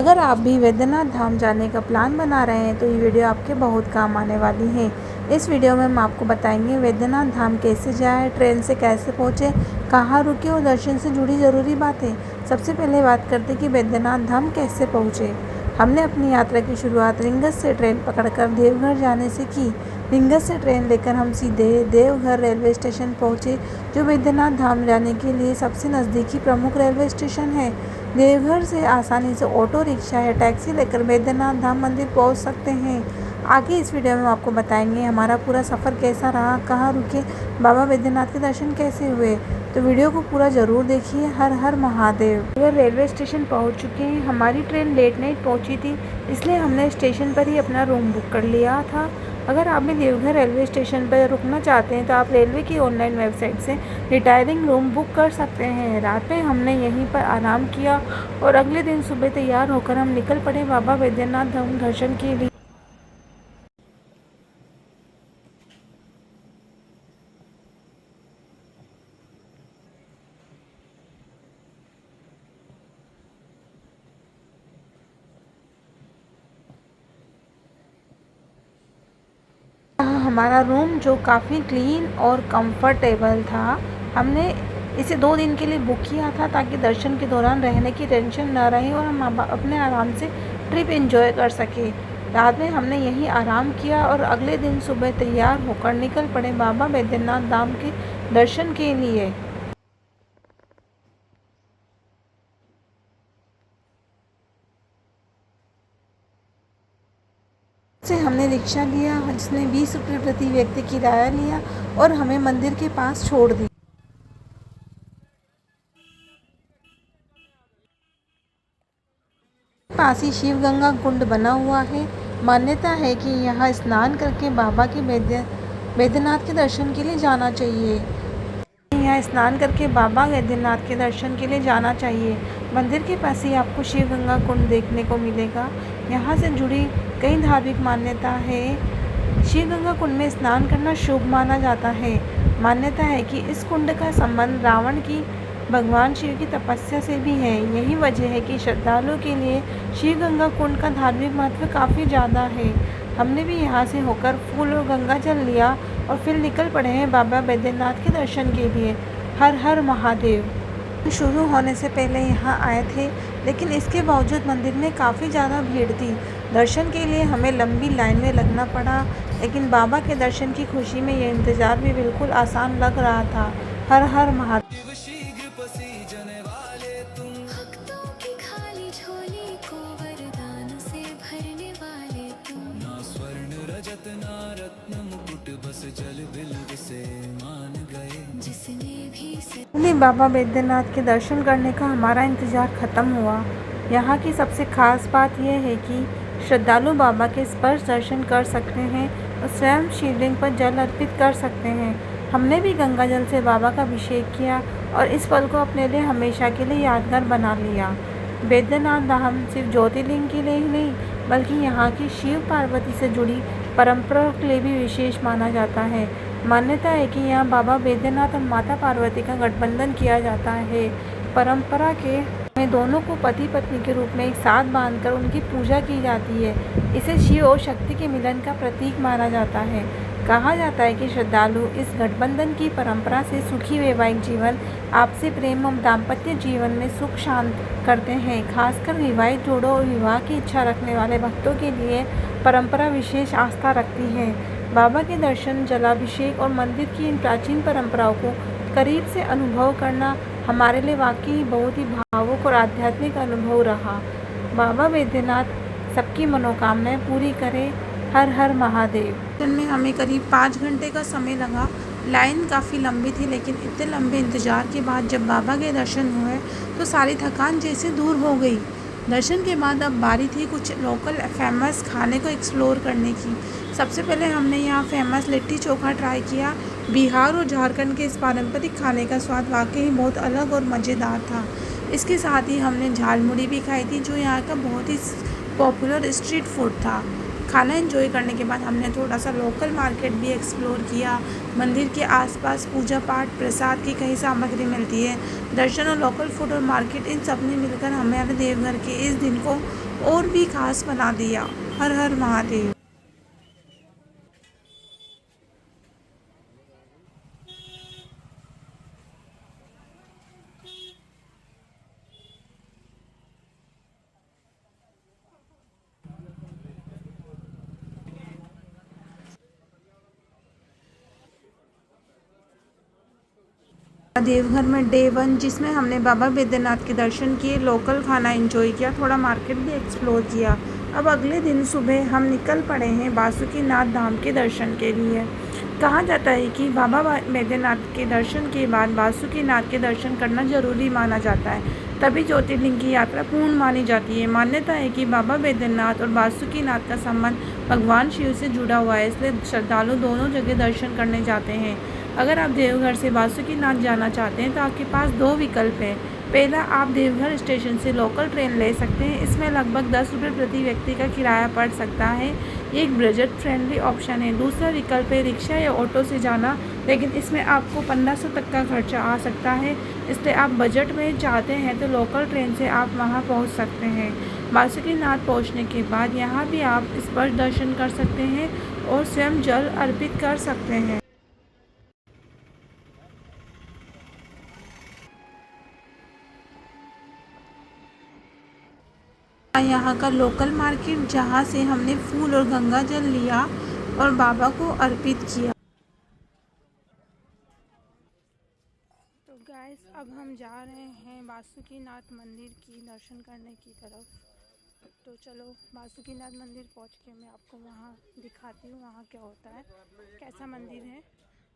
अगर आप भी वैद्यनाथ धाम जाने का प्लान बना रहे हैं तो ये वीडियो आपके बहुत काम आने वाली है। इस वीडियो में हम आपको बताएंगे वैद्यनाथ धाम कैसे जाएं, ट्रेन से कैसे पहुँचे, कहाँ रुके और दर्शन से जुड़ी ज़रूरी बातें। सबसे पहले बात करते हैं कि वैद्यनाथ धाम कैसे पहुँचे। हमने अपनी यात्रा की शुरुआत रिंगस से ट्रेन पकड़कर देवघर जाने से की। रिंगस से ट्रेन लेकर हम सीधे देवघर रेलवे स्टेशन पहुँचे, जो वैद्यनाथ धाम जाने के लिए सबसे नज़दीकी प्रमुख रेलवे स्टेशन है। देवघर से आसानी से ऑटो रिक्शा या टैक्सी लेकर वैद्यनाथ धाम मंदिर पहुंच सकते हैं। आगे इस वीडियो में हम आपको बताएंगे हमारा पूरा सफ़र कैसा रहा, कहाँ रुके, बाबा वैद्यनाथ के दर्शन कैसे हुए। तो वीडियो को पूरा ज़रूर देखिए। हर हर महादेव। देवघर रेलवे स्टेशन पहुंच चुके हैं। हमारी ट्रेन लेट नाइट पहुंची थी, इसलिए हमने स्टेशन पर ही अपना रूम बुक कर लिया था। अगर आप भी देवघर रेलवे स्टेशन पर रुकना चाहते हैं तो आप रेलवे की ऑनलाइन वेबसाइट से रिटायरिंग रूम बुक कर सकते हैं। रात में हमने यहीं पर आराम किया और अगले दिन सुबह तैयार होकर हम निकल पड़े बाबा वैद्यनाथ धाम दर्शन के लिए। हमारा रूम जो काफ़ी क्लीन और कंफर्टेबल था। हमने इसे 2 दिन के लिए बुक किया था ताकि दर्शन के दौरान रहने की टेंशन न रहे और हम अपने आराम से ट्रिप एंजॉय कर सके। रात में हमने यहीं आराम किया और अगले दिन सुबह तैयार होकर निकल पड़े बाबा वैद्यनाथ धाम के दर्शन के लिए। से हमने रिक्शा लिया जिसने 20 रुपये प्रति व्यक्ति किराया लिया और हमें मंदिर के पास छोड़ दिया। पास ही शिव गंगा कुंड बना हुआ है। मान्यता है कि यहाँ स्नान करके बाबा के वैद्यनाथ के दर्शन के लिए जाना चाहिए। यहाँ स्नान करके बाबा वैद्यनाथ के दर्शन के लिए जाना चाहिए। मंदिर के पास ही आपको शिव गंगा कुंड देखने को मिलेगा। यहाँ से जुड़ी कई धार्मिक मान्यता है। शिव गंगा कुंड में स्नान करना शुभ माना जाता है। मान्यता है कि इस कुंड का संबंध रावण की भगवान शिव की तपस्या से भी है। यही वजह है कि श्रद्धालुओं के लिए शिव गंगा कुंड का धार्मिक महत्व काफ़ी ज़्यादा है। हमने भी यहाँ से होकर फूल और गंगा जल लिया और फिर निकल पड़े हैं बाबा वैद्यनाथ के दर्शन के लिए। हर हर महादेव। शुरू होने से पहले यहाँ आए थे, लेकिन इसके बावजूद मंदिर में काफ़ी ज़्यादा भीड़ थी। दर्शन के लिए हमें लंबी लाइन में लगना पड़ा, लेकिन बाबा के दर्शन की खुशी में यह इंतज़ार भी बिल्कुल आसान लग रहा था। हर हर महादेव। बाबा वैद्यनाथ के दर्शन करने का हमारा इंतज़ार ख़त्म हुआ। यहाँ की सबसे ख़ास बात यह है कि श्रद्धालु बाबा के स्पर्श दर्शन कर सकते हैं और स्वयं शिवलिंग पर जल अर्पित कर सकते हैं। हमने भी गंगा जल से बाबा का अभिषेक किया और इस पल को अपने लिए हमेशा के लिए यादगार बना लिया। वैद्यनाथ धाम सिर्फ ज्योतिर्लिंग के लिए ही नहीं, बल्कि यहाँ की शिव पार्वती से जुड़ी परंपरा के लिए भी विशेष माना जाता है। मान्यता है कि यहाँ बाबा वैद्यनाथ और माता पार्वती का गठबंधन किया जाता है। परंपरा के में दोनों को पति पत्नी के रूप में एक साथ बांधकर उनकी पूजा की जाती है। इसे शिव और शक्ति के मिलन का प्रतीक माना जाता है। कहा जाता है कि श्रद्धालु इस गठबंधन की परंपरा से सुखी वैवाहिक जीवन, आपसी प्रेम और दाम्पत्य जीवन में सुख शांत करते हैं। खासकर विवाहित जोड़ों और विवाह की इच्छा रखने वाले भक्तों के लिए परंपरा विशेष आस्था रखती है। बाबा के दर्शन, जलाभिषेक और मंदिर की इन प्राचीन परंपराओं को करीब से अनुभव करना हमारे लिए वाकई बहुत ही भावुक और आध्यात्मिक अनुभव रहा। बाबा वैद्यनाथ सबकी मनोकामनाएं पूरी करे। हर हर महादेव। दर्शन में हमें करीब 5 घंटे का समय लगा। लाइन काफ़ी लंबी थी, लेकिन इतने लंबे इंतज़ार के बाद जब बाबा के दर्शन हुए तो सारी थकान जैसे दूर हो गई। दर्शन के बाद अब बारी थी कुछ लोकल फेमस खाने को एक्सप्लोर करने की। सबसे पहले हमने यहाँ फेमस लिट्टी चोखा ट्राई किया। बिहार और झारखंड के इस पारंपरिक खाने का स्वाद वाकई बहुत अलग और मज़ेदार था। इसके साथ ही हमने झालमुड़ी भी खाई थी, जो यहाँ का बहुत ही पॉपुलर स्ट्रीट फूड था। खाना एंजॉय करने के बाद हमने थोड़ा सा लोकल मार्केट भी एक्सप्लोर किया। मंदिर के आसपास पूजा पाठ प्रसाद की कई सामग्री मिलती है। दर्शन और लोकल फूड और मार्केट इन सब ने मिलकर हमारे देवघर के इस दिन को और भी खास बना दिया। हर हर महादेव। देवघर में डे 1 जिसमें हमने बाबा बैद्यनाथ के दर्शन किए, लोकल खाना एंजॉय किया, थोड़ा मार्केट भी एक्सप्लोर किया। अब अगले दिन सुबह हम निकल पड़े हैं बासुकीनाथ धाम के दर्शन के लिए। कहा जाता है कि बाबा बैद्यनाथ के दर्शन के बाद बासुकीनाथ के दर्शन करना जरूरी माना जाता है, तभी ज्योतिर्लिंग की यात्रा पूर्ण मानी जाती है। मान्यता है कि बाबा बैद्यनाथ और बासुकीनाथ का संबंध भगवान शिव से जुड़ा हुआ है, इसलिए श्रद्धालु दोनों जगह दर्शन करने जाते हैं। अगर आप देवघर से बासुकीनाथ जाना चाहते हैं तो आपके पास 2 विकल्प हैं। पहला, आप देवघर स्टेशन से लोकल ट्रेन ले सकते हैं। इसमें लगभग 10 रुपये प्रति व्यक्ति का किराया पड़ सकता है। ये एक बजट फ्रेंडली ऑप्शन है। दूसरा विकल्प है रिक्शा या ऑटो से जाना, लेकिन इसमें आपको 1500 तक का खर्चा आ सकता है। इसलिए आप बजट में चाहते हैं तो लोकल ट्रेन से आप वहां पहुंच सकते हैं। बासुकीनाथ पहुंचने के बाद यहाँ भी आप स्पर्श दर्शन कर सकते हैं और स्वयं जल अर्पित कर सकते हैं। यहाँ का लोकल मार्केट जहाँ से हमने फूल और गंगा जल लिया और बाबा को अर्पित किया। तो गाइस, अब हम जा रहे हैं बासुकीनाथ मंदिर की दर्शन करने की तरफ। तो चलो बासुकीनाथ मंदिर पहुँच के मैं आपको वहाँ दिखाती हूँ वहाँ क्या होता है, कैसा मंदिर है।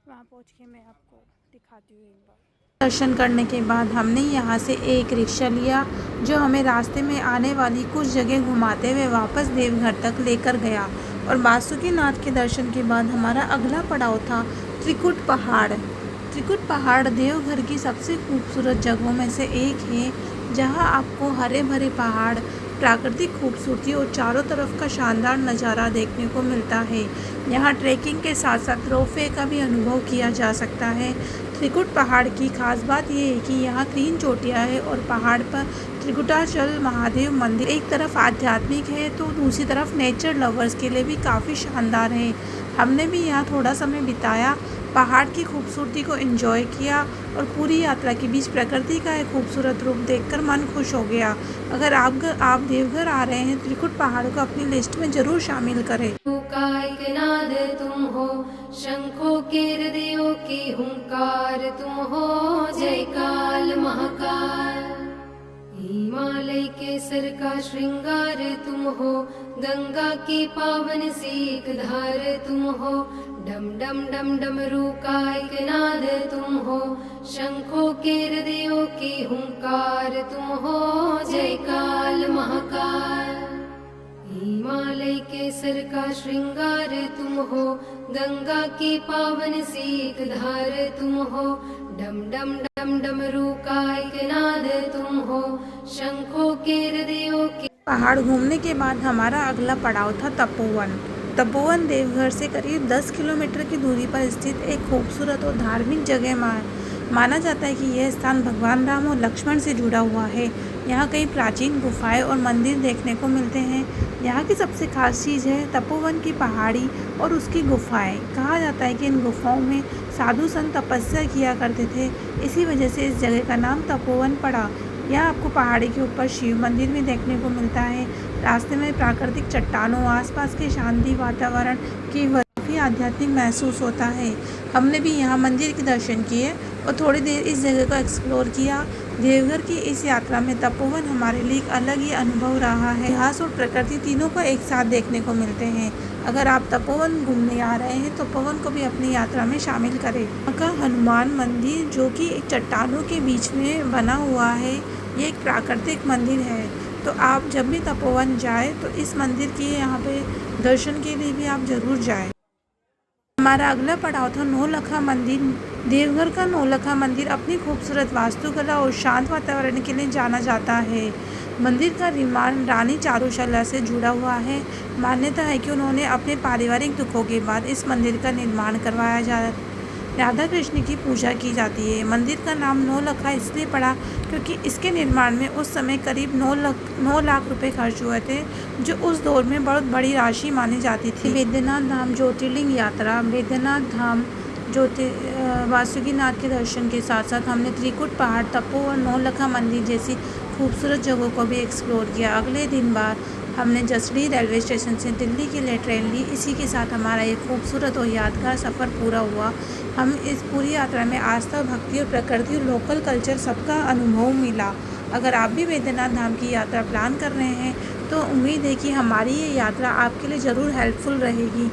वहाँ पहुँच के मैं आपको दिखाती हूँ एक बार। दर्शन करने के बाद हमने यहाँ से एक रिक्शा लिया जो हमें रास्ते में आने वाली कुछ जगह घुमाते हुए वापस देवघर तक लेकर गया। और बासुकीनाथ के दर्शन के बाद हमारा अगला पड़ाव था त्रिकुट पहाड़। त्रिकुट पहाड़ देवघर की सबसे खूबसूरत जगहों में से एक है, जहाँ आपको हरे भरे पहाड़, प्राकृतिक खूबसूरती और चारों तरफ का शानदार नज़ारा देखने को मिलता है। यहाँ ट्रैकिंग के साथ साथ रोपवे का भी अनुभव किया जा सकता है। त्रिकुट पहाड़ की खास बात यह है कि यहाँ 3 चोटियाँ हैं और पहाड़ पर त्रिकुटाचल महादेव मंदिर एक तरफ आध्यात्मिक है तो दूसरी तरफ नेचर लवर्स के लिए भी काफ़ी शानदार है। हमने भी यहाँ थोड़ा समय बिताया, पहाड़ की खूबसूरती को एंजॉय किया और पूरी यात्रा के बीच प्रकृति का एक खूबसूरत रूप देखकर मन खुश हो गया। अगर आप देवघर आ रहे हैं, त्रिकुट पहाड़ को अपनी लिस्ट में ज़रूर शामिल करें। नाद तुम हो, शंखों के हृदयों की हुंकार तुम हो, जय काल महाकाल। हिमालय के सर का श्रृंगार तुम हो, गंगा की पावन सीख धार तुम हो, डम डम डम डमरू का एक नाद तुम हो, शंखों के हृदयों की हुंकार तुम हो, जय काल महाकाल। हिमालय के सर का श्रृंगार तुम हो, गंगा की पावन सीख धार तुम हो, डम डम डम डमरू का एक नाद तुम हो, शंखों के हृदयों की। पहाड़ घूमने के बाद हमारा अगला पड़ाव था तपोवन। तपोवन देवघर से करीब 10 किलोमीटर की दूरी पर स्थित एक खूबसूरत और धार्मिक जगह माना जाता है कि यह स्थान भगवान राम और लक्ष्मण से जुड़ा हुआ है। यहाँ कई प्राचीन गुफाएं और मंदिर देखने को मिलते हैं। यहाँ की सबसे खास चीज़ है तपोवन की पहाड़ी और उसकी गुफाएं। कहा जाता है कि इन गुफाओं में साधु संत तपस्या किया करते थे, इसी वजह से इस जगह का नाम तपोवन पड़ा। यहाँ आपको पहाड़ी के ऊपर शिव मंदिर भी देखने को मिलता है। रास्ते में प्राकृतिक चट्टानों, आसपास के शांति वातावरण की काफ़ी आध्यात्मिक महसूस होता है। हमने भी यहाँ मंदिर के दर्शन किए और थोड़ी देर इस जगह को एक्सप्लोर किया। देवघर की इस यात्रा में तपोवन हमारे लिए एक अलग ही अनुभव रहा है। इतिहास और प्रकृति तीनों को एक साथ देखने को मिलते हैं। अगर आप तपोवन घूमने आ रहे हैं तो तपोवन को भी अपनी यात्रा में शामिल करें। यहाँ का हनुमान मंदिर जो कि एक चट्टानों के बीच में बना हुआ है, ये एक प्राकृतिक मंदिर है। तो आप जब भी तपोवन जाए तो इस मंदिर के यहाँ पे दर्शन के लिए भी आप ज़रूर जाएं। हमारा अगला पड़ाव था नौलखा मंदिर। देवघर का नौलखा मंदिर अपनी खूबसूरत वास्तुकला और शांत वातावरण के लिए जाना जाता है। मंदिर का निर्माण रानी चारुशला से जुड़ा हुआ है। मान्यता है कि उन्होंने अपने पारिवारिक दुखों के बाद इस मंदिर का निर्माण करवाया। राधा कृष्ण की पूजा की जाती है। मंदिर का नाम नौलखा इसलिए पड़ा क्योंकि इसके निर्माण में उस समय करीब 9 लाख रुपए खर्च हुए थे, जो उस दौर में बहुत बड़ी राशि मानी जाती थी। बैद्यनाथ धाम ज्योतिर्लिंग यात्रा। बैद्यनाथ धाम वासुकीनाथ के दर्शन के साथ साथ हमने त्रिकुट पहाड़, तपो और नौलखा मंदिर जैसी खूबसूरत जगहों को भी एक्सप्लोर किया। अगले दिन बाद हमने जसडीह रेलवे स्टेशन से दिल्ली के लिए ट्रेन ली। इसी के साथ हमारा एक खूबसूरत और यादगार सफ़र पूरा हुआ। हम इस पूरी यात्रा में आस्था, भक्ति और प्रकृति और लोकल कल्चर सबका अनुभव मिला। अगर आप भी बैद्यनाथ धाम की यात्रा प्लान कर रहे हैं तो उम्मीद है कि हमारी ये यात्रा आपके लिए ज़रूर हेल्पफुल रहेगी।